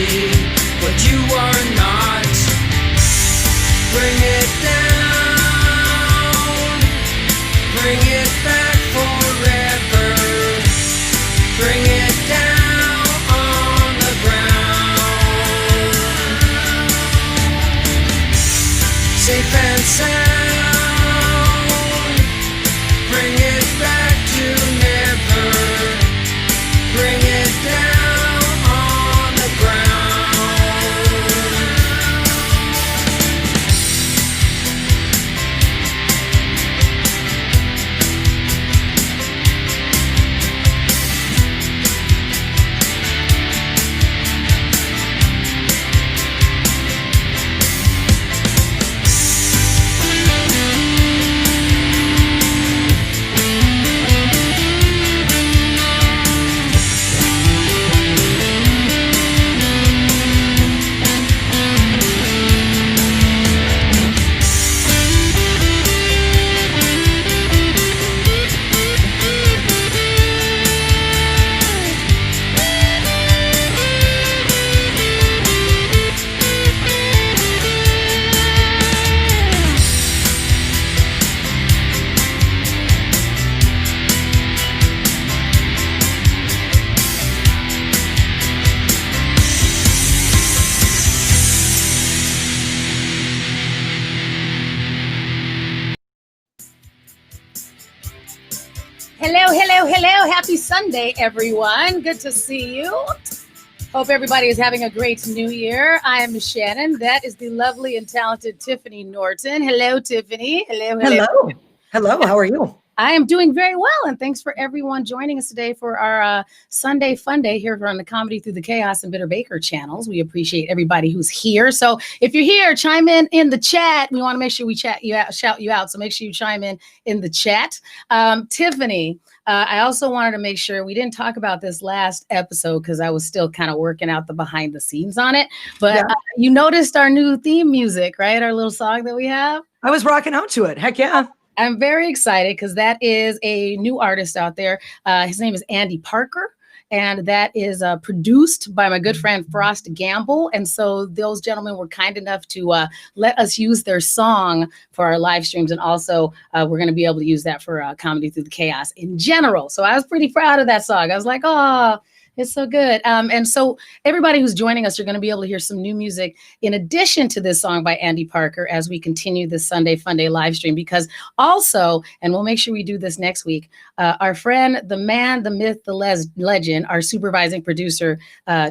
but you are not. Bring it down, bring it back forever. Bring it down on the ground. Safe and sound. Bring it back to never. Bring it down on the ground. Hello. Happy Sunday, everyone. Good to see you. Hope everybody is having a great new year. I am Miss Shannan. That is the lovely and talented Tiffany Norton. Hello, Tiffany. Hello. How are you? I am doing very well, and thanks for everyone joining us today for our Sunday Funday here on the Comedy Through the Chaos and Bitter Baker channels. We appreciate everybody who's here. So if you're here, chime in the chat. We want to make sure we shout you out. So make sure you chime in the chat. Tiffany, I also wanted to make sure we didn't talk about this last episode because I was still kind of working out the behind the scenes on it. But you noticed our new theme music, right? Our little song that we have. I was rocking out to it. Heck yeah. I'm very excited because that is a new artist out there. His name is Andy Parker, and that is produced by my good friend Frost Gamble. And so those gentlemen were kind enough to let us use their song for our live streams. And also we're going to be able to use that for Comedy Through the Chaos in general. So I was pretty proud of that song. I was like, oh, it's so good. And so everybody who's joining us, you're going to be able to hear some new music in addition to this song by Andy Parker as we continue this Sunday Funday live stream, because also, and we'll make sure we do this next week, our friend, the man, the myth, the legend, our supervising producer,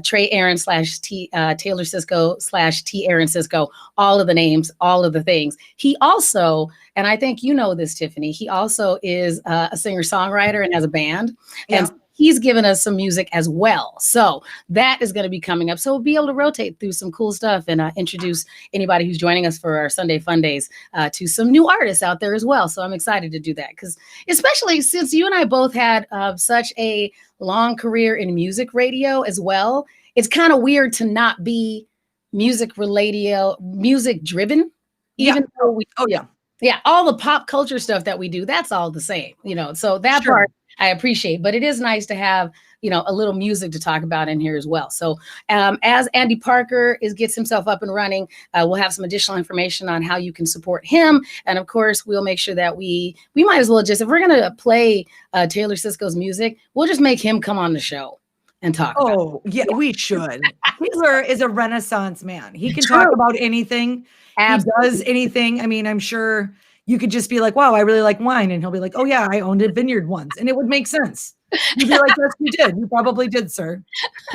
Trey Aaron / Taylor Cisco / T Aaron Cisco, all of the names, all of the things. He also, and I think you know this, Tiffany, he also is a singer-songwriter and has a band. Yeah. And he's given us some music as well. So that is going to be coming up. So we'll be able to rotate through some cool stuff and introduce anybody who's joining us for our Sunday Fun Days to some new artists out there as well. So I'm excited to do that because especially since you and I both had such a long career in music radio as well, it's kind of weird to not be music driven, even though we, all the pop culture stuff that we do, that's all the same, so that part I appreciate, but it is nice to have, a little music to talk about in here as well. So as Andy Parker gets himself up and running, we'll have some additional information on how you can support him. And of course, we'll make sure that we might as well just, if we're going to play Taylor Cisco's music, we'll just make him come on the show and talk. We should. Taylor is a Renaissance man. He can talk about anything. Absolutely. He does anything. I mean, I'm sure you could just be like, wow, I really like wine. And he'll be like, oh yeah, I owned a vineyard once. And it would make sense. You'd be like, yes, you did. You probably did, sir.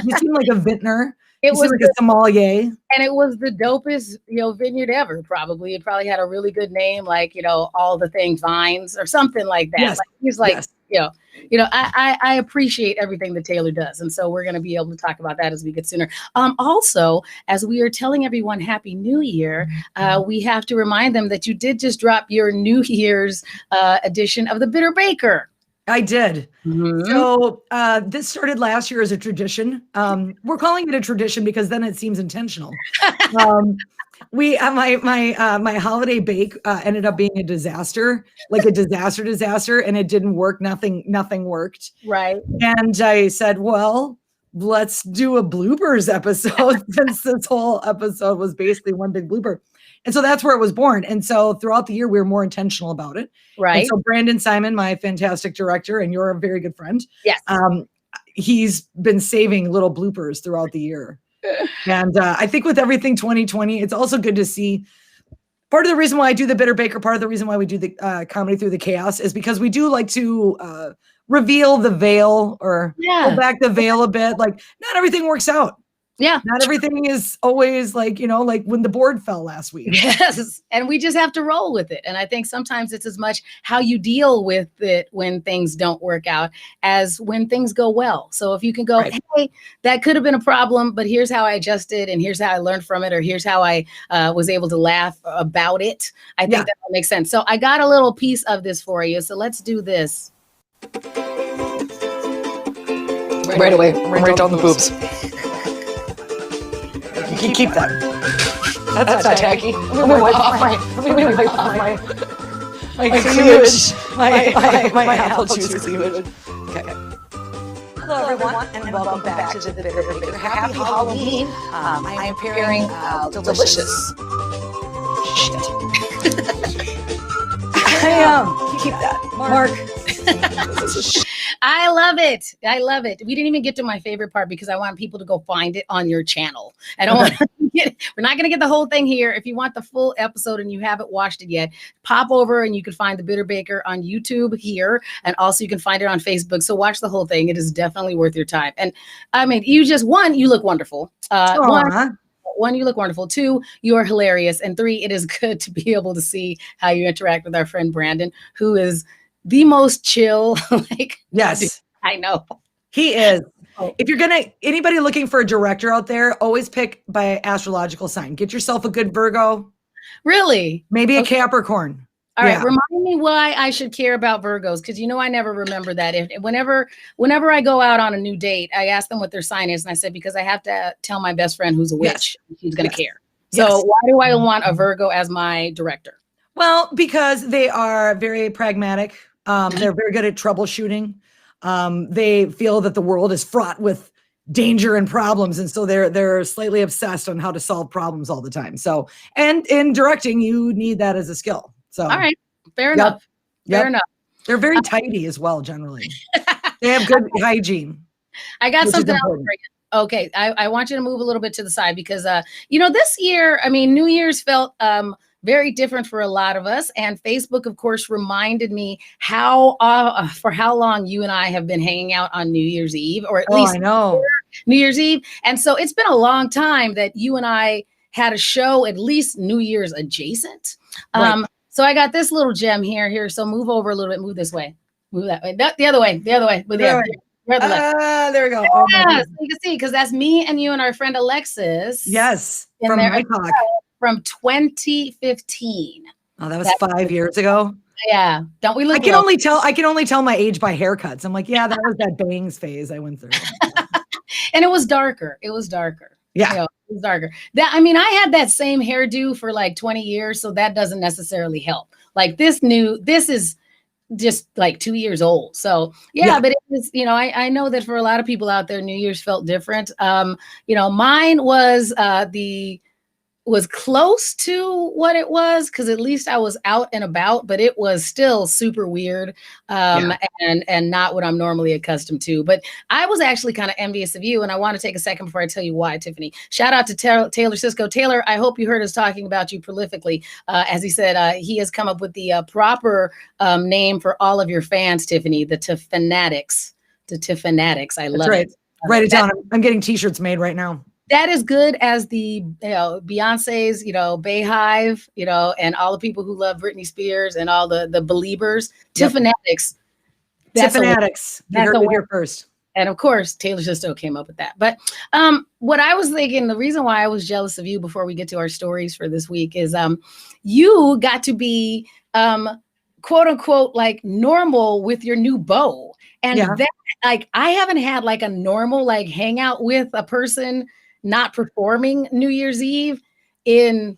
You seem like a vintner. It was like a sommelier. And it was the dopest, vineyard ever, probably. It probably had a really good name, like, all the things, vines or something like that. Yes. Like, he's like, I appreciate everything that Taylor does. And so we're going to be able to talk about that as we get sooner. Also, as we are telling everyone Happy New Year, we have to remind them that you did just drop your New Year's edition of the Bitter Baker. I did. Mm-hmm. So this started last year as a tradition. We're calling it a tradition because then it seems intentional. My holiday bake ended up being a disaster, like a disaster, and it didn't work. Nothing worked. Right. And I said, well, let's do a bloopers episode since this whole episode was basically one big blooper. And so that's where it was born. And so throughout the year, we were more intentional about it. Right. And so Brandon Simon, my fantastic director, and you're a very good friend. Yes. He's been saving little bloopers throughout the year. And I think with everything 2020, it's also good to see. Part of the reason why I do the Bitter Baker, part of the reason why we do the comedy through the chaos is because we do like to reveal the veil or pull back the veil a bit. Like not everything works out. Yeah. Not everything is always like, like when the board fell last week. Yes. And we just have to roll with it. And I think sometimes it's as much how you deal with it when things don't work out as when things go well. So if you can go, hey, that could have been a problem, but here's how I adjusted and here's how I learned from it, or here's how I was able to laugh about it. I think that makes sense. So I got a little piece of this for you. So let's do this. Right away. Right down the boobs. You keep that. That's not tacky. Let me wipe off my cleavage. My apple juice cleavage. Okay. Hello everyone, and welcome back to the Bitter Baker. Happy Halloween. I am preparing delicious. Shit. Keep that. Mark. I love it. I love it. We didn't even get to my favorite part because I want people to go find it on your channel. I don't want to we're not going to get the whole thing here. If you want the full episode and you haven't watched it yet, pop over and you can find the Bitter Baker on YouTube here. And also you can find it on Facebook. So watch the whole thing. It is definitely worth your time. And I mean, you look wonderful. One, you look wonderful. Two, you are hilarious. And three, it is good to be able to see how you interact with our friend Brandon, who is the most chill. Yes, I know he is. If you're anybody looking for a director out there, always pick by astrological sign. Get yourself a good Virgo. Really? Maybe a Capricorn. All right. Remind me why I should care about Virgos. Cause I never remember that. Whenever I go out on a new date, I ask them what their sign is. And I said, because I have to tell my best friend who's a witch, she's going to care. So why do I want a Virgo as my director? Well, because they are very pragmatic. They're very good at troubleshooting. They feel that the world is fraught with danger and problems. And so they're slightly obsessed on how to solve problems all the time. So, and in directing, you need that as a skill. So, all right. Fair enough. Fair enough. They're very tidy as well, generally. They have good hygiene. I got something else for you. Okay. I want you to move a little bit to the side because, this year, New Year's felt, very different for a lot of us. And Facebook, of course, reminded me for how long you and I have been hanging out on New Year's Eve, or at least I know. New Year's Eve. And so it's been a long time that you and I had a show, at least New Year's adjacent. Right. So I got this little gem here. So move over a little bit, move this way, move that way, the other way. There we go. Yeah, so you can see, because that's me and you and our friend Alexis. Yes, from my talk. From 2015. Oh, that was 5 years ago. Yeah. Don't we look? I can only tell my age by haircuts. I'm like, yeah, that was that bangs phase I went through. And it was darker. Yeah. It was darker. I had that same hairdo for like 20 years. So that doesn't necessarily help. Like this is just like 2 years old. So but it was, I know that for a lot of people out there, New Year's felt different. Mine was close to what it was, because at least I was out and about, but it was still super weird and not what I'm normally accustomed to. But I was actually kind of envious of you, and I want to take a second before I tell you why, Tiffany. Shout out to Taylor Cisco. Taylor, I hope you heard us talking about you prolifically. As he said, he has come up with the proper name for all of your fans, Tiffany, the Tiffanatics. The Tiffanatics. I love it. Write it down. I'm getting t-shirts made right now. That is good as the Beyonce's, Bayhive, and all the people who love Britney Spears and all the believers. Yep. Tiffanatics. Tiffanatics. You heard it here first. And of course, Taylor Sisto came up with that. But what I was thinking, the reason why I was jealous of you before we get to our stories for this week is you got to be quote unquote like normal with your new beau. And that, like, I haven't had like a normal like hangout with a person not performing New Year's Eve in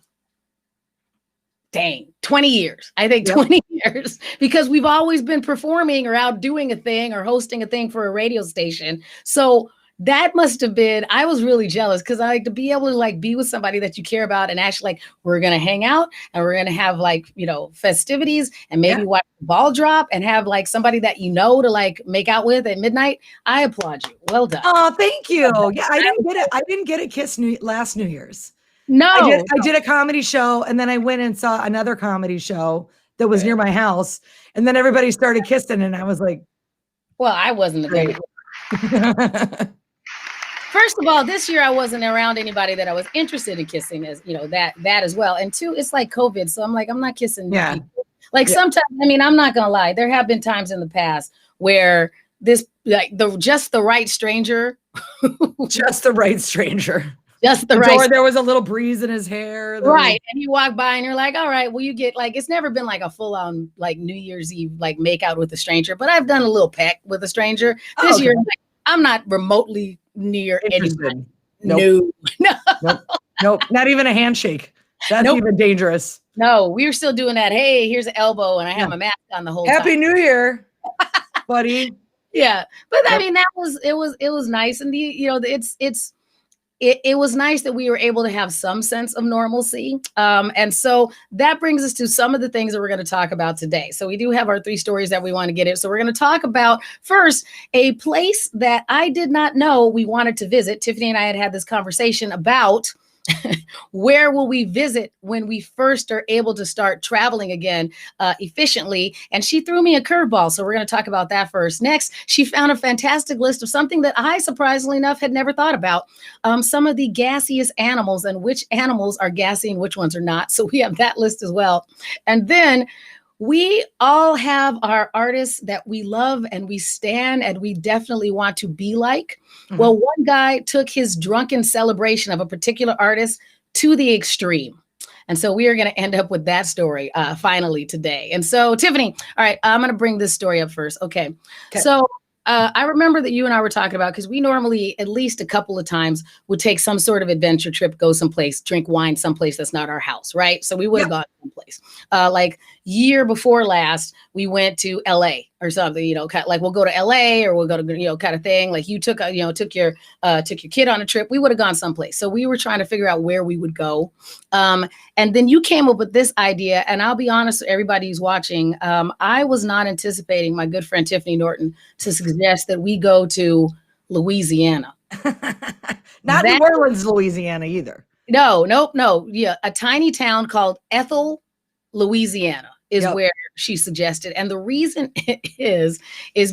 20 years. I think 20 years, because we've always been performing or out doing a thing or hosting a thing for a radio station. So that must have been, I was really jealous because I like to be able to like be with somebody that you care about and actually like, we're going to hang out and we're going to have like, festivities and maybe watch the ball drop and have like somebody that to like make out with at midnight. I applaud you. Well done. Oh, thank you. Yeah, I didn't get it. I didn't get a kiss last New Year's. No. I did a comedy show and then I went and saw another comedy show that was near my house. And then everybody started kissing and I was like, well, I wasn't great. First of all, this year I wasn't around anybody that I was interested in kissing, as that as well. And two, it's like COVID, so I'm like, I'm not kissing people. Like sometimes, I mean, I'm not gonna lie, there have been times in the past where this like just the right stranger, just the right stranger, just the right. Or there was a little breeze in his hair, right? And you walk by and you're like, all right, well, you get like it's never been like a full on like New Year's Eve like make out with a stranger, but I've done a little peck with a stranger this year. Like, I'm not remotely near anybody. Nope. No. Nope. Not even a handshake. That's even dangerous. No, we were still doing that. Hey, here's an elbow, and I have my mask on the whole time. Happy New Year, buddy. Yeah, but I mean, it was nice, and it was nice that we were able to have some sense of normalcy. And so that brings us to some of the things that we're going to talk about today. So we do have our 3 stories that we want to get in. So we're going to talk about first a place that I did not know we wanted to visit. Tiffany and I had this conversation about where will we visit when we first are able to start traveling again efficiently? And she threw me a curveball. So we're going to talk about that first. Next, she found a fantastic list of something that I, surprisingly enough, had never thought about. Some of the gaseous animals and which animals are gassy and which ones are not. So we have that list as well. And then we all have our artists that we love and we stan and we definitely want to be like. Mm-hmm. Well, one guy took his drunken celebration of a particular artist to the extreme. And so we are going to end up with that story finally today. And so, Tiffany, all right, I'm going to bring this story up first. Okay. So I remember that you and I were talking about, because we normally at least a couple of times would take some sort of adventure trip, go someplace, drink wine someplace that's not our house, right? So we would have gone someplace. Like year before last, we went to LA or something, kind of like we'll go to LA or we'll go to, kind of thing. Like you took your kid on a trip, we would have gone someplace. So we were trying to figure out where we would go. And then you came up with this idea, and I'll be honest with everybody who's watching. I was not anticipating my good friend Tiffany Norton to suggest that we go to Louisiana. Not New Orleans, Louisiana either. No. Yeah, a tiny town called Ethel, Louisiana is where she suggested. And the reason is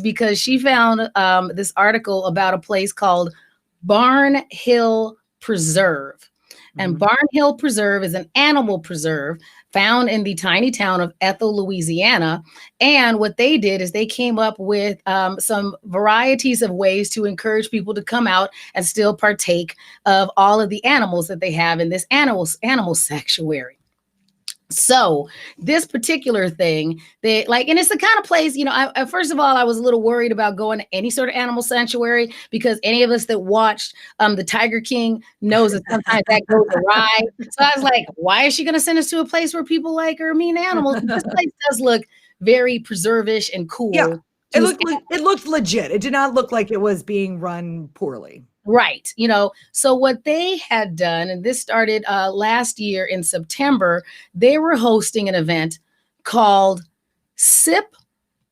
because she found this article about a place called Barn Hill Preserve. Mm-hmm. And Barn Hill Preserve is an animal preserve found in the tiny town of Ethel, Louisiana. And what they did is they came up with some varieties of ways to encourage people to come out and still partake of all of the animals that they have in this animal sanctuary. So this particular thing, and it's the kind of place, first of all, I was a little worried about going to any sort of animal sanctuary, because any of us that watched the Tiger King knows that sometimes that goes awry. So I was like, why is she going to send us to a place where people are mean animals? This place does look very preservish and cool. Yeah, it looked legit. It did not look like it was being run poorly. Right. So what they had done, and this started last year in September, they were hosting an event called Sip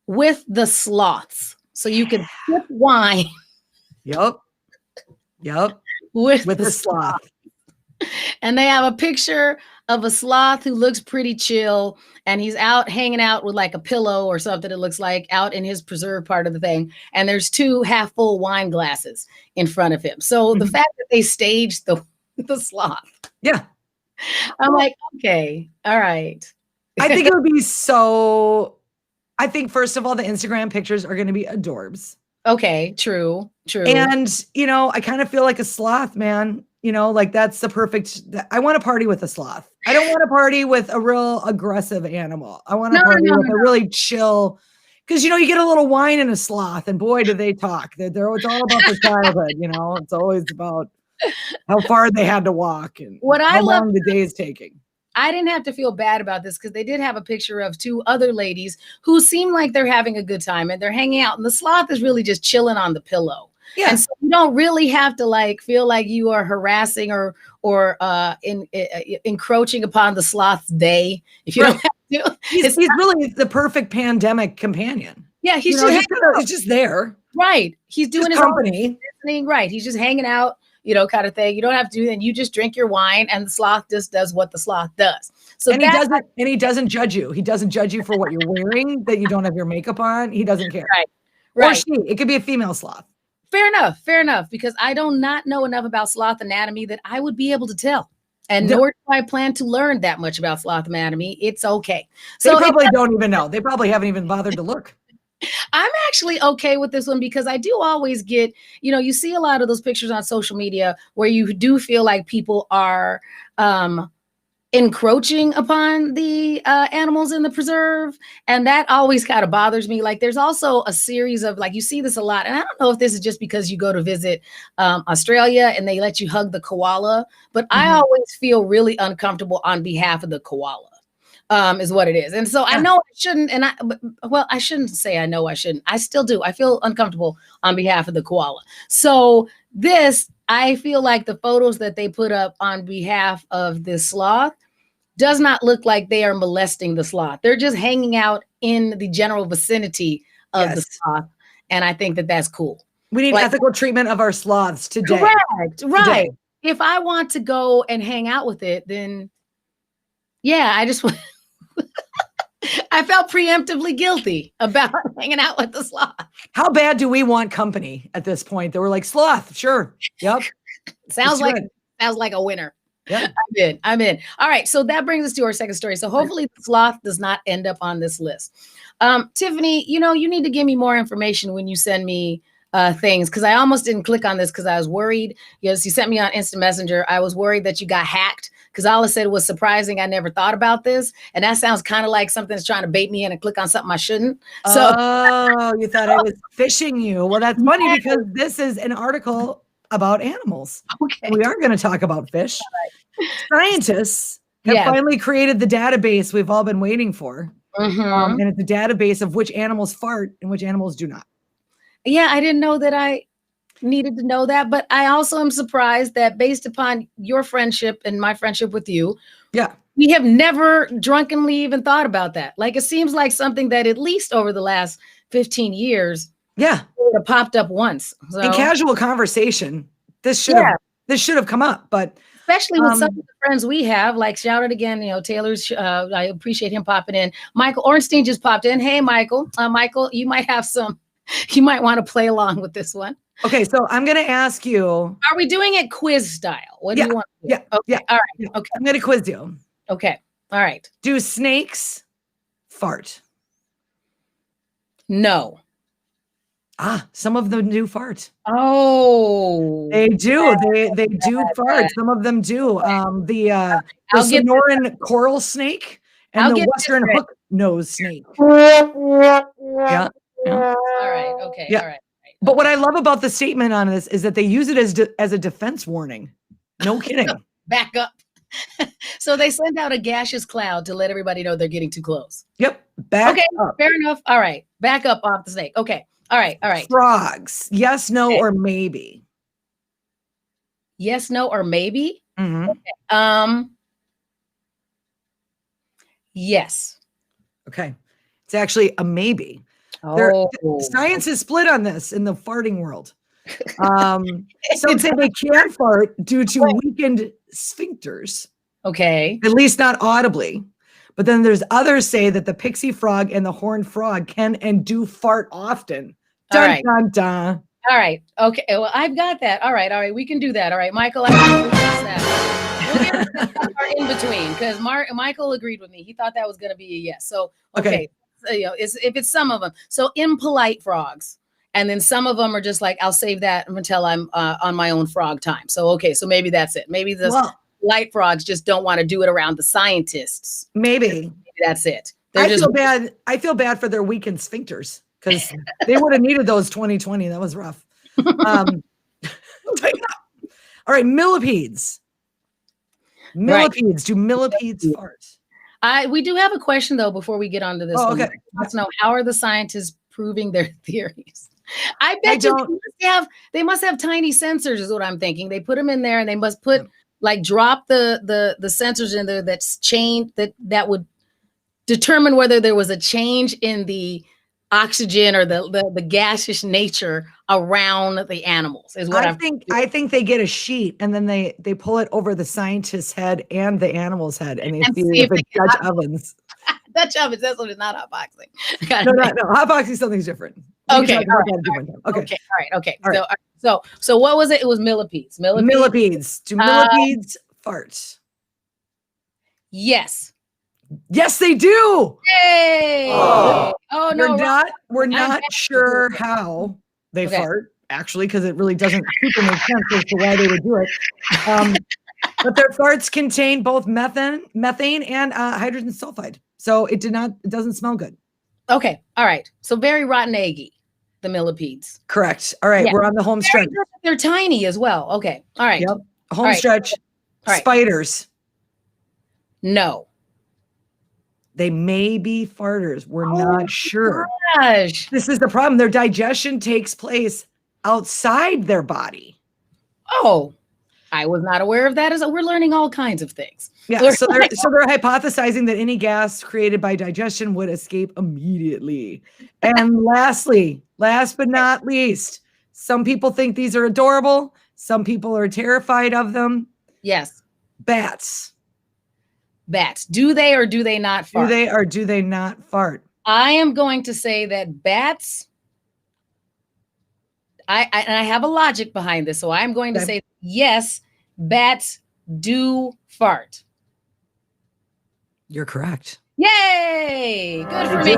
with the Sloths. So you could sip wine. Yep. With the sloth. And they have a picture of a sloth who looks pretty chill, and he's out hanging out with like a pillow or something, it looks like, out in his preserve part of the thing. And there's 2 half full wine glasses in front of him. So the fact that they staged the sloth. Yeah. I'm like, okay, all right. I think it would be I think first of all, the Instagram pictures are going to be adorbs. Okay. True. And, I kind of feel like a sloth, man. That's the perfect, I want to party with a sloth. I don't want to party with a real aggressive animal. I want to party with a really chill, because, you get a little wine in a sloth, and boy, do they talk. It's all about their childhood, it's always about how far they had to walk and how long the day is taking. I didn't have to feel bad about this, because they did have a picture of 2 other ladies who seem like they're having a good time and they're hanging out, and the sloth is really just chilling on the pillow. Yeah. And so you don't really have to like feel like you are harassing or encroaching upon the sloth's day if you don't have to. He's really the perfect pandemic companion. Yeah, he's just there. Right. He's doing his company. Own right. He's just hanging out, kind of thing. You don't have to do that. You just drink your wine and the sloth just does what the sloth does. So he doesn't judge you. He doesn't judge you for what you're wearing, that you don't have your makeup on. He doesn't care. Right. Or she. It could be a female sloth. Fair enough. Because I do not know enough about sloth anatomy that I would be able to tell. And nor do I plan to learn that much about sloth anatomy. It's okay. So they probably don't even know. They probably haven't even bothered to look. I'm actually okay with this one because I do always get, you see a lot of those pictures on social media where you do feel like people are encroaching upon the animals in the preserve. And that always kind of bothers me. Like there's also a series of like, you see this a lot. And I don't know if this is just because you go to visit Australia and they let you hug the koala, but I always feel really uncomfortable on behalf of the koala. Is what it is. And so I know I shouldn't, I shouldn't say I know I shouldn't. I still do. I feel uncomfortable on behalf of the koala. So I feel like the photos that they put up on behalf of this sloth does not look like they are molesting the sloth. They're just hanging out in the general vicinity of the sloth. And I think that that's cool. We need ethical treatment of our sloths today. Correct. Right. Today. If I want to go and hang out with it, then I just want I felt preemptively guilty about hanging out with the sloth. How bad do we want company at this point? That we're like, sloth, sure. Yep. sounds like a winner. Yeah. I'm in. All right. So that brings us to our second story. So hopefully the sloth does not end up on this list. Tiffany, you need to give me more information when you send me things, because I almost didn't click on this because I was worried. Yes, you sent me on Instant Messenger. I was worried that you got hacked because all I said was surprising. I never thought about this. And that sounds kind of like something that's trying to bait me in and click on something I shouldn't. So you thought I was fishing you. Well, that's funny because this is an article about animals. Okay. We are going to talk about fish. Scientists have finally created the database we've all been waiting for. And it's a database of which animals fart and which animals do not. Yeah, I didn't know that I needed to know that, but I also am surprised that based upon your friendship and my friendship with you, we have never drunkenly even thought about that. Like it seems like something that at least over the last 15 years, it popped up once. So, in casual conversation, this should have come up, but especially with some of the friends we have, like shout out again, Taylor's, I appreciate him popping in. Michael Ornstein just popped in. Hey, Michael, you might want to play along with this one. Okay, so I'm going to ask you. Are we doing it quiz style? What do you want to do? Okay. All right. Okay. I'm going to quiz you. Okay. All right. Do snakes fart? No. Some of them do fart. Oh. They do. They do fart. Some of them do. The Norton coral snake and the western hook nose snake. Yeah. All right. Okay. Yeah. All right. But what I love about the statement on this is that they use it as a defense warning. No kidding. Back up. So they send out a gaseous cloud to let everybody know they're getting too close. Yep. Back up. Fair enough. All right. Back up off the snake. Okay. All right. Frogs. Yes, no, or maybe. Yes, no, or maybe. Mm-hmm. Okay. Yes. Okay. It's actually a maybe. Science is split on this in the farting world. Some say they can't fart due to weakened sphincters. Okay. At least not audibly. But then there's others say that the pixie frog and the horned frog can and do fart often. Dun, dun, dun. All right. Okay. Well, I've got that. All right. We can do that. All right. Michael, I think we can do that. We'll get that in between because Michael agreed with me. He thought that was going to be a yes. So, okay. So, if it's some of them. So impolite frogs. And then some of them are just like, I'll save that until I'm on my own frog time. So, okay. So maybe that's it. Maybe the light frogs just don't want to do it around the scientists. Maybe that's it. I feel bad for their weakened sphincters because they would have needed those 2020. That was rough. All right. Millipedes. Do millipedes fart? We do have a question though before we get onto this. Okay. Let's know, how are the scientists proving their theories? I bet they must have tiny sensors is what I'm thinking. They put them in there and they must drop the sensors in there that's chained that would determine whether there was a change in the oxygen or the gaseous nature around the animals is what I think they get a sheet and then they pull it over the scientist's head and the animal's head and they see if it's Dutch ovens. Dutch ovens, that's what it's not hot boxing. No, hot boxing something's different. Okay. So what was it? It was millipedes. Millipedes. Do millipedes fart? Yes. Yes, they do. Yay! Oh no, we're not sure how they fart, actually, because it really doesn't super make sense as to why they would do it. But their farts contain both methane and hydrogen sulfide. So it doesn't smell good. Okay. All right. So very rotten eggy, the millipedes. Correct. All right. Yeah. We're on the home stretch. They're tiny as well. Okay. All right. Yep. Home stretch. All right. Spiders. No. They may be farters. We're not sure. Gosh. This is the problem. Their digestion takes place outside their body. Oh, I was not aware of that. We're learning all kinds of things. Yeah. So they're hypothesizing that any gas created by digestion would escape immediately. And lastly, last but not least, some people think these are adorable. Some people are terrified of them. Yes. Bats. Do they or do they not fart? Do they or do they not fart? I am going to say that bats, I have a logic behind this. So I'm going to say, yes, bats do fart. You're correct. Yay! Good for me.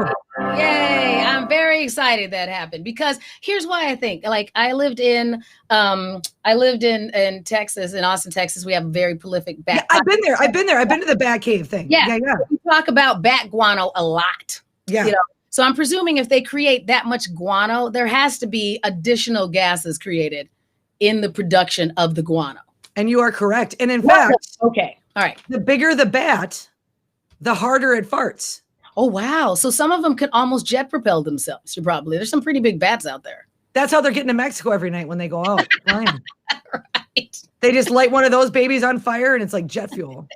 Yay! I'm very excited that happened because here's why I think. Like I lived in Texas, in Austin, Texas. We have a very prolific bat. Yeah, I've been there. I've been to the bat cave thing. Yeah. We talk about bat guano a lot. Yeah. You know? So I'm presuming if they create that much guano, there has to be additional gases created in the production of the guano. And you are correct. And in fact, okay. All right. The bigger the bat, the harder it farts. Oh, wow. So some of them could almost jet propel themselves. There's some pretty big bats out there. That's how they're getting to Mexico every night when they go out flying. Right. They just light one of those babies on fire and it's like jet fuel.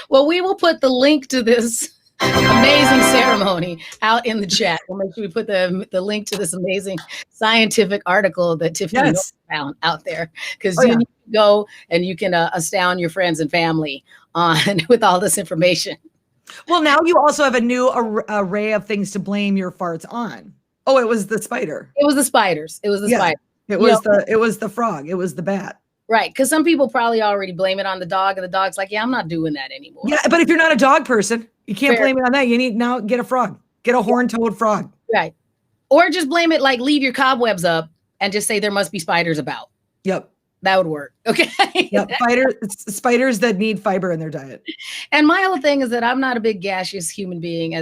Well, we will put the link to this amazing ceremony out in the chat. We'll make sure we put the link to this amazing scientific article that Tiffany found out there. Because you need to go and you can astound your friends and family with all this information. Well, now you also have a new array of things to blame your farts on. Oh, it was the spider. It was the spiders. It was the spider. It was the frog. It was the bat. Right. Because some people probably already blame it on the dog, and the dog's like, yeah, I'm not doing that anymore. Yeah, but if you're not a dog person, you can't blame it on that. You need now get a frog. Get a horned-toed frog. Right. Or just blame it, like leave your cobwebs up and just say there must be spiders about. Yep. That would work. Okay. Yep. Spiders that need fiber in their diet. And my whole thing is that I'm not a big gaseous human being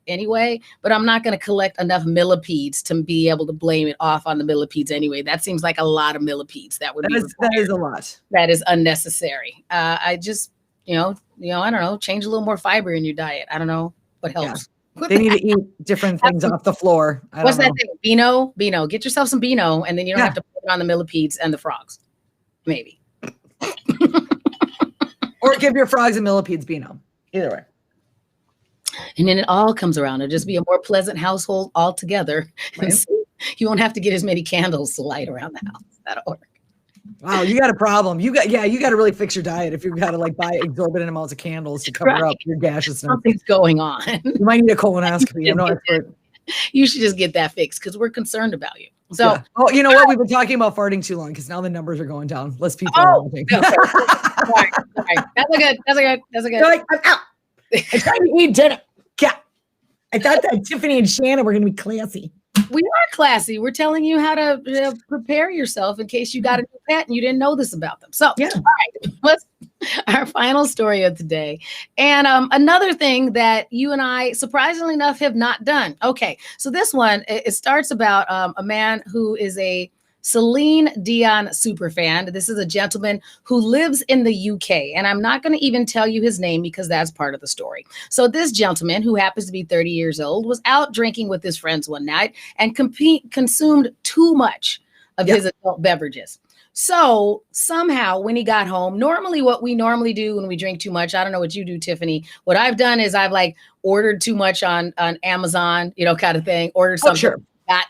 anyway, but I'm not going to collect enough millipedes to be able to blame it off on the millipedes anyway. That seems like a lot of millipedes. That is a lot. That is unnecessary. I just, I don't know, change a little more fiber in your diet. I don't know what helps. Yeah. They need to eat different things off the floor. What's that thing? Beano? Get yourself some Beano, and then you don't have to put it on the millipedes and the frogs. Maybe. Or give your frogs and millipedes Beano. Either way. And then it all comes around. It'll just be a more pleasant household altogether. Right. So you won't have to get as many candles to light around the house. That'll work. Wow, you got a problem. You got to really fix your diet if you've got to buy exorbitant amounts of candles to cover up your gaseous. Something's going on. You might need a colonoscopy. I'm no expert. You should just get that fixed because we're concerned about you. So, you know what? We've been talking about farting too long because now the numbers are going down. Less people are farting. No, sorry. That's a good. Like, I'm out. I'm trying to eat dinner. Yeah. I thought that Tiffany and Shannan were going to be classy. We are classy. We're telling you how to prepare yourself in case you got a new pet and you didn't know this about them. So, all right, let's our final story of today. And another thing that you and I, surprisingly enough, have not done. Okay, so this one, it starts about a man who is a Celine Dion superfan. This is a gentleman who lives in the UK, and I'm not going to even tell you his name because that's part of the story. So this gentleman, who happens to be 30 years old, was out drinking with his friends one night and consumed too much of his adult beverages. So somehow when he got home, normally what we normally do when we drink too much, I don't know what you do, Tiffany. What I've done is I've like ordered too much on Amazon, kind of thing, ordered something. Sure.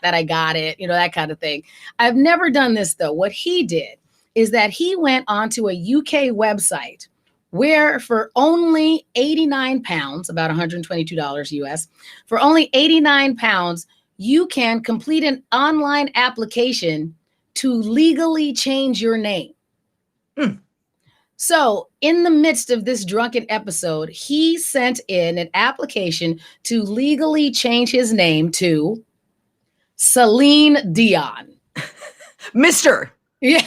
That I got it, that kind of thing. I've never done this though. What he did is that he went onto a UK website where for only 89 pounds, about $122 US, for only 89 pounds, you can complete an online application to legally change your name. So in the midst of this drunken episode, he sent in an application to legally change his name to Celine Dion. Mr. Yeah.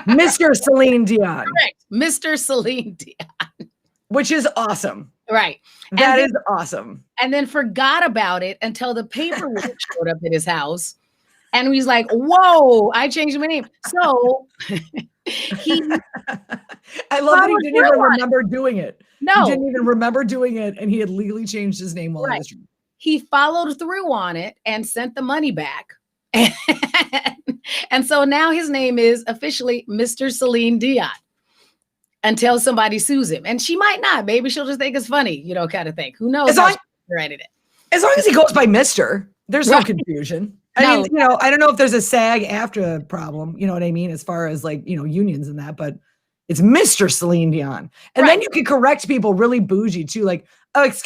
Mr. Celine Dion. Correct. Mr. Celine Dion. Which is awesome. Right. That is awesome. And then forgot about it until the paperwork showed up at his house. And he's like, whoa, I changed my name. So I love that he didn't even remember doing it. No. He didn't even remember doing it. And he had legally changed his name while he was drinking. He followed through on it and sent the money back. And so now his name is officially Mr. Celine Dion until somebody sues him. And she might not. Maybe she'll just think it's funny, kind of thing. Who knows? As long as he goes by Mr., there's no confusion. I mean, I don't know if there's a SAG after problem, you know what I mean? As far as like, unions and that, but it's Mr. Celine Dion. And then you can correct people really bougie too. Like, oh, it's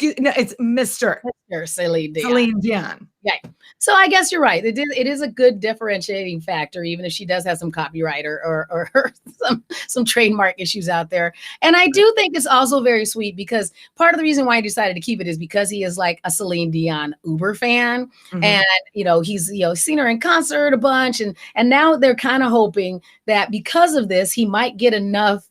Mr. Celine Dion. Celine Dion. Yeah. So I guess you're right. It is a good differentiating factor, even if she does have some copyright or some trademark issues out there. And I do think it's also very sweet because part of the reason why I decided to keep it is because he is like a Celine Dion uber fan. Mm-hmm. And, he's, seen her in concert a bunch. And now they're kind of hoping that because of this, he might get enough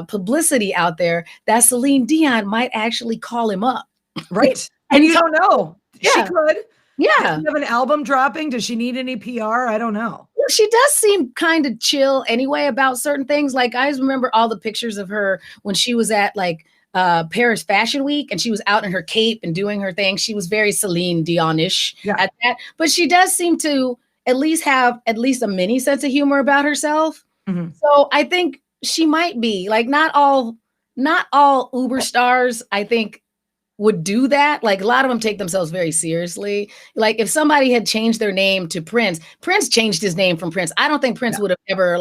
publicity out there that Celine Dion might actually call him up. Right. And you don't know. Yeah. She could. Yeah. Does she have an album dropping? Does she need any PR? I don't know. Well, she does seem kind of chill anyway about certain things. Like I remember all the pictures of her when she was at like Paris Fashion Week and she was out in her cape and doing her thing. She was very Celine Dion-ish at that. But she does seem to at least have a mini sense of humor about herself. Mm-hmm. So I think she might be like not all Uber stars, I think, would do that. Like a lot of them take themselves very seriously. Like if somebody had changed their name to Prince changed his name from Prince. I don't think Prince would have ever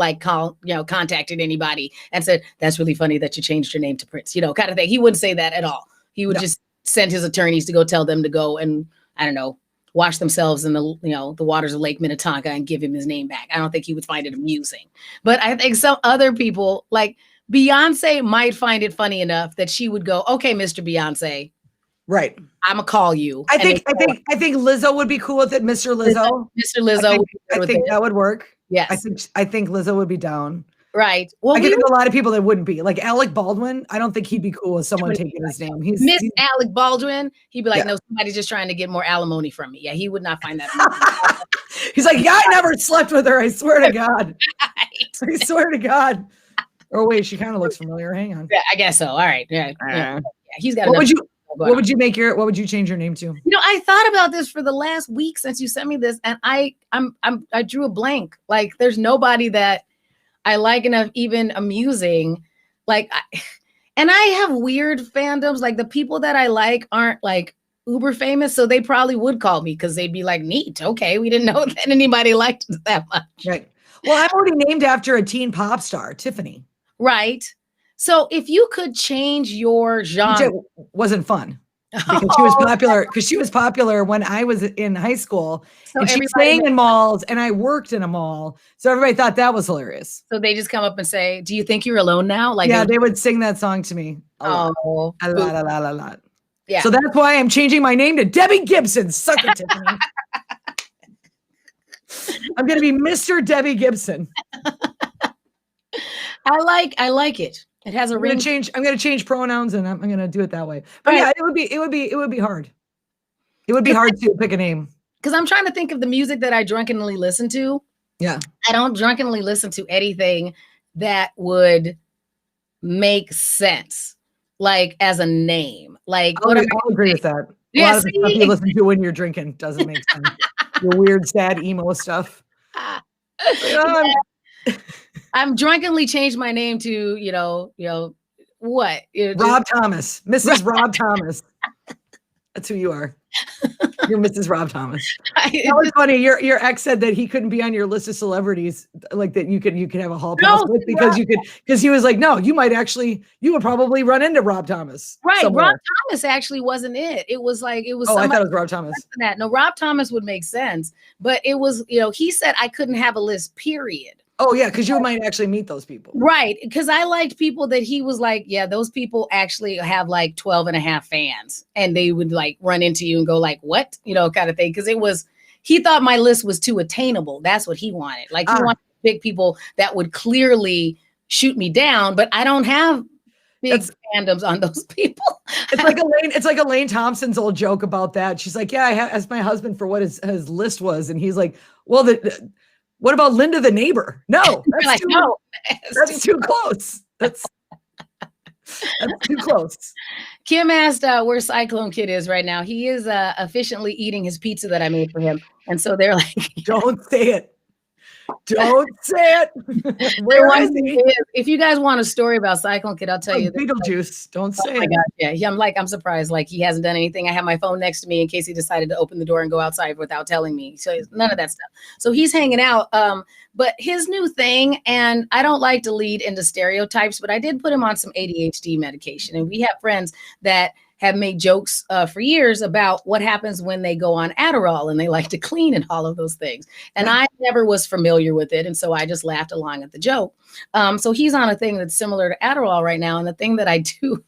contacted anybody and said, that's really funny that you changed your name to Prince, kind of thing. He wouldn't say that at all. He would just send his attorneys to go tell them to go and, I don't know, wash themselves in the waters of Lake Minnetonka and give him his name back. I don't think he would find it amusing. But I think some other people, like Beyonce, might find it funny enough that she would go, okay, Mr. Beyonce, right, I'm gonna call you. I think Lizzo would be cool with it. Mr. Lizzo. Mr. Lizzo. I think that would work. Yes. I think Lizzo would be down. Right. Well, I can think of a lot of people that wouldn't be. Like Alec Baldwin, I don't think he'd be cool with someone taking his name. He's Alec Baldwin. He'd be like, no, somebody's just trying to get more alimony from me. Yeah, he would not find that. He's like, I never slept with her. I swear to God. I swear to God. Oh wait, she kind of looks familiar. Hang on. Yeah, I guess so. All right. Yeah. He's got. What would you change your name to? I thought about this for the last week since you sent me this, and I drew a blank. Like, there's nobody that I like enough, even amusing. Like, and I have weird fandoms. Like the people that I like aren't like uber famous, so they probably would call me because they'd be like, neat. Okay, we didn't know that anybody liked us that much. Right. Well, I'm already named after a teen pop star, Tiffany. Right. So if you could change your genre, which wasn't fun because she was popular when I was in high school, so and she sang in malls and I worked in a mall. So everybody thought that was hilarious. So they just come up and say, do you think you're alone now? Like, yeah, they would sing that song to me. A lot. Yeah. So that's why I'm changing my name to Debbie Gibson. Suck it, Tiffany. I'm going to be Mr. Debbie Gibson. I like it. It has a ring. I'm going to change pronouns and I'm going to do it that way. But yeah, it would be hard. It would be hard to pick a name. because I'm trying to think of the music that I drunkenly listen to. Yeah. I don't drunkenly listen to anything that would make sense, like as a name. Like I'll agree with that. A lot of the stuff you listen to when you're drinking doesn't make sense. Your weird, sad, emo stuff. I'm drunkenly changed my name to, what? Rob Thomas, Mrs. Rob Thomas. That's who you are. You're Mrs. Rob Thomas. That was funny. Your ex said that he couldn't be on your list of celebrities, like that you could have a hall pass with because he was like, no, you would probably run into Rob Thomas. Right. Somewhere. Rob Thomas actually wasn't it. It was I thought it was Rob Thomas. That. No, Rob Thomas would make sense, but it was, he said I couldn't have a list, period. Oh yeah, because you might actually meet those people. Right. Because I liked people that he was like, yeah, those people actually have like 12 and a half fans. And they would like run into you and go like, what? Kind of thing. Because he thought my list was too attainable. That's what he wanted. Like he wanted big people that would clearly shoot me down, but I don't have big fandoms on those people. It's like Elaine Thompson's old joke about that. She's like, yeah, I asked my husband for what his list was. And he's like, well, what about Linda the neighbor? No, that's too close. That's too close. Kim asked where Cyclone Kid is right now. He is efficiently eating his pizza that I made for him. And so they're like, don't say it. Don't say it. Where is he? If you guys want a story about Cyclone Kid, I'll tell you. Beetlejuice. Don't say it. Oh my God, yeah. I'm surprised. Like he hasn't done anything. I have my phone next to me in case he decided to open the door and go outside without telling me. So none of that stuff. So he's hanging out. But his new thing, and I don't like to lead into stereotypes, but I did put him on some ADHD medication. And we have friends that have made jokes for years about what happens when they go on Adderall and they like to clean and all of those things. And I never was familiar with it. And so I just laughed along at the joke. So he's on a thing that's similar to Adderall right now. And the thing that I do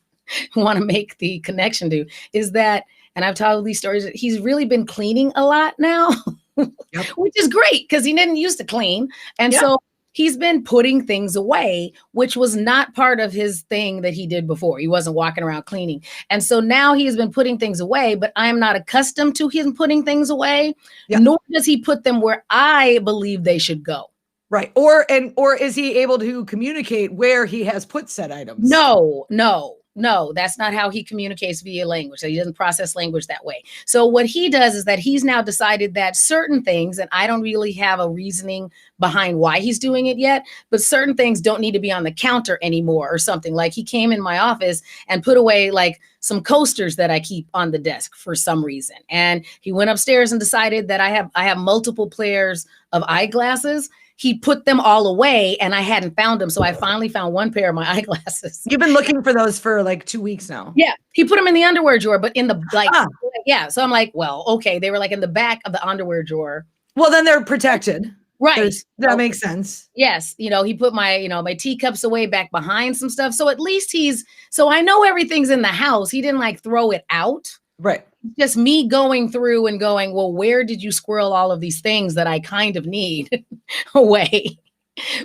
want to make the connection to is that, and I've told these stories, that he's really been cleaning a lot now, which is great because he didn't used to clean. And so he's been putting things away, which was not part of his thing that he did before. He wasn't walking around cleaning. And so now he has been putting things away, but I'm not accustomed to him putting things away, nor does he put them where I believe they should go. Right. Or is he able to communicate where he has put said items? No, that's not how he communicates via language. So he doesn't process language that way. So what he does is that he's now decided that certain things, and I don't really have a reasoning behind why he's doing it yet, but certain things don't need to be on the counter anymore or something. Like he came in my office and put away like some coasters that I keep on the desk for some reason. And he went upstairs and decided that I have multiple pairs of eyeglasses. He put them all away and I hadn't found them. So I finally found one pair of my eyeglasses. You've been looking for those for like 2 weeks now. Yeah. He put them in the underwear drawer, but in the So I'm like, well, okay. They were like in the back of the underwear drawer. Well, then they're protected. Right. That makes sense. Yes. He put my, my teacups away back behind some stuff. So at least so I know everything's in the house. He didn't like throw it out. Right. Just me going through and going, well, where did you squirrel all of these things that I kind of need away?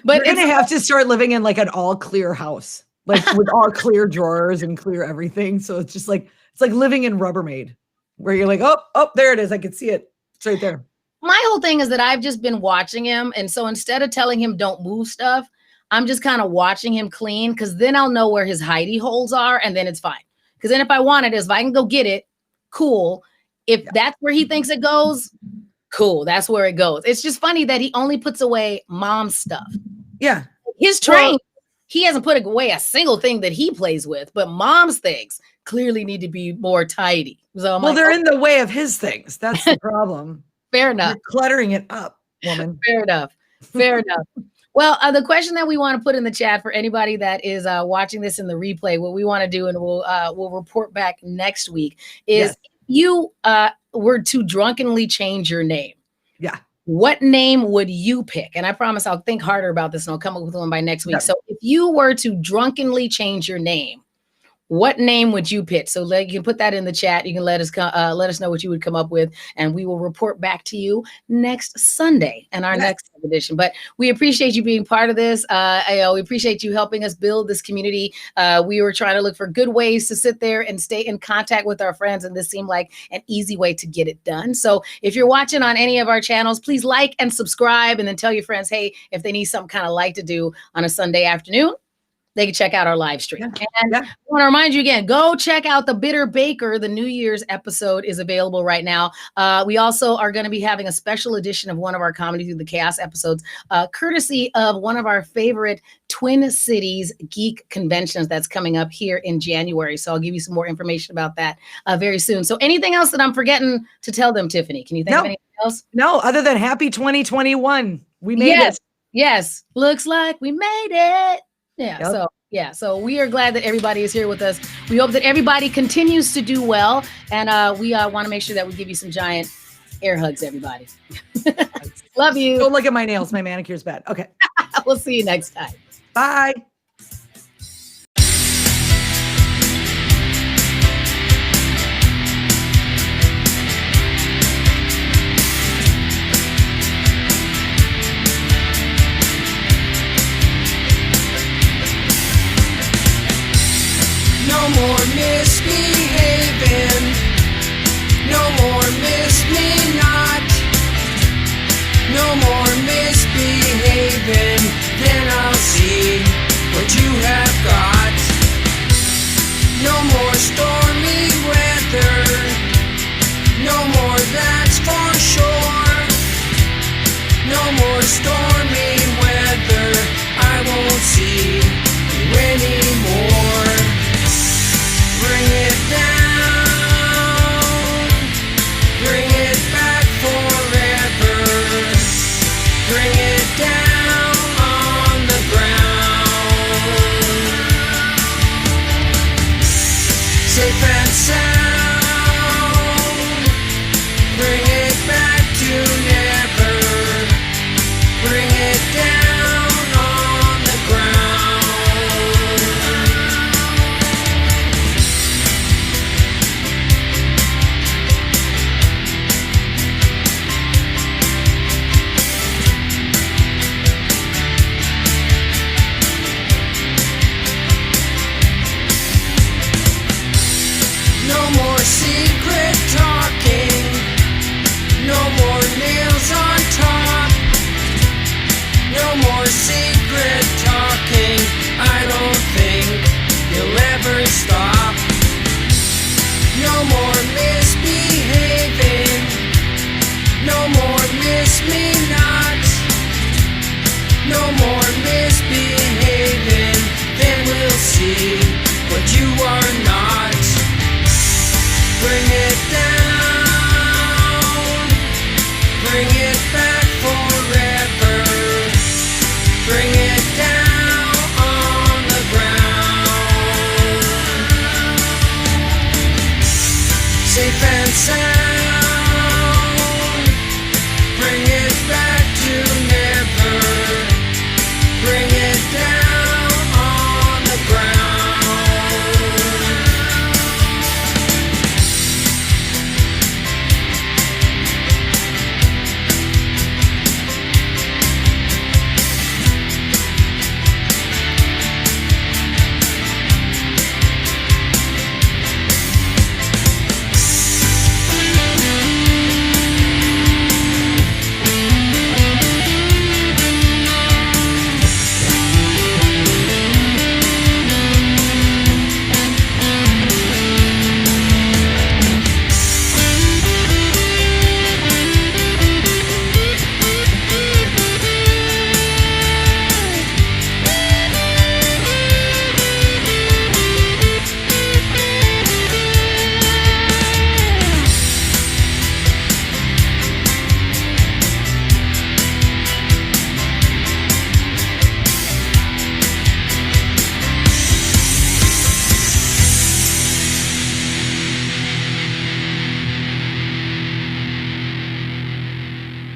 But you're going to have to start living in like an all clear house, like with all clear drawers and clear everything. So it's just like, it's like living in Rubbermaid where you're like, oh, there it is. I can see it. It's right there. My whole thing is that I've just been watching him. And so instead of telling him don't move stuff, I'm just kind of watching him clean because then I'll know where his hidey holes are and then it's fine. Because then if I want it, if I can go get it, cool. If that's where he thinks it goes, cool. That's where it goes. It's just funny that he only puts away mom's stuff. Yeah. His train, he hasn't put away a single thing that he plays with, but mom's things clearly need to be more tidy. So they're in the way of his things. That's the problem. Fair enough. You're cluttering it up, woman. Fair enough. Well, the question that we want to put in the chat for anybody that is watching this in the replay, what we want to do, and we'll report back next week, is if you were to drunkenly change your name. Yeah. What name would you pick? And I promise I'll think harder about this and I'll come up with one by next week. So if you were to drunkenly change your name, What name would you pitch? So you can put that in the chat. You can let us know what you would come up with, and we will report back to you next Sunday in our next edition. But we appreciate you being part of this. We appreciate you helping us build this community. We were trying to look for good ways to sit there and stay in contact with our friends, and this seemed like an easy way to get it done. So if you're watching on any of our channels, please like and subscribe, and then tell your friends, hey, if they need something kind of light to do on a Sunday afternoon, they can check out our live stream. And I want to remind you again, go check out The Bitter Baker. The New Year's episode is available right now. We also are going to be having a special edition of one of our Comedy Through the Chaos episodes, courtesy of one of our favorite Twin Cities geek conventions that's coming up here in January. So I'll give you some more information about that very soon. So anything else that I'm forgetting to tell them, Tiffany? Can you think of anything else? No, other than happy 2021. We made it. Yes. Looks like we made it. So we are glad that everybody is here with us. We hope that everybody continues to do well, and we want to make sure that we give you some giant air hugs, everybody. Love you. Don't look at my nails. My manicure's bad. Okay. We'll see you next time. Bye. No more misbehaving. No more miss me not. No more misbehaving. Then I'll see what you have got. No more stormy weather. No more, that's for sure. No more stormy weather. I won't see you anymore. Bring it down, bring it back forever, bring it down on the ground, safe and sound, bring it back to never, bring it down on the ground. No more secret talking. No more nails on top. No more secret talking. I don't think you'll ever stop. No more misbehaving. No more miss me not. No more misbehaving. Then we'll see what you are not. Bring it down, bring it back.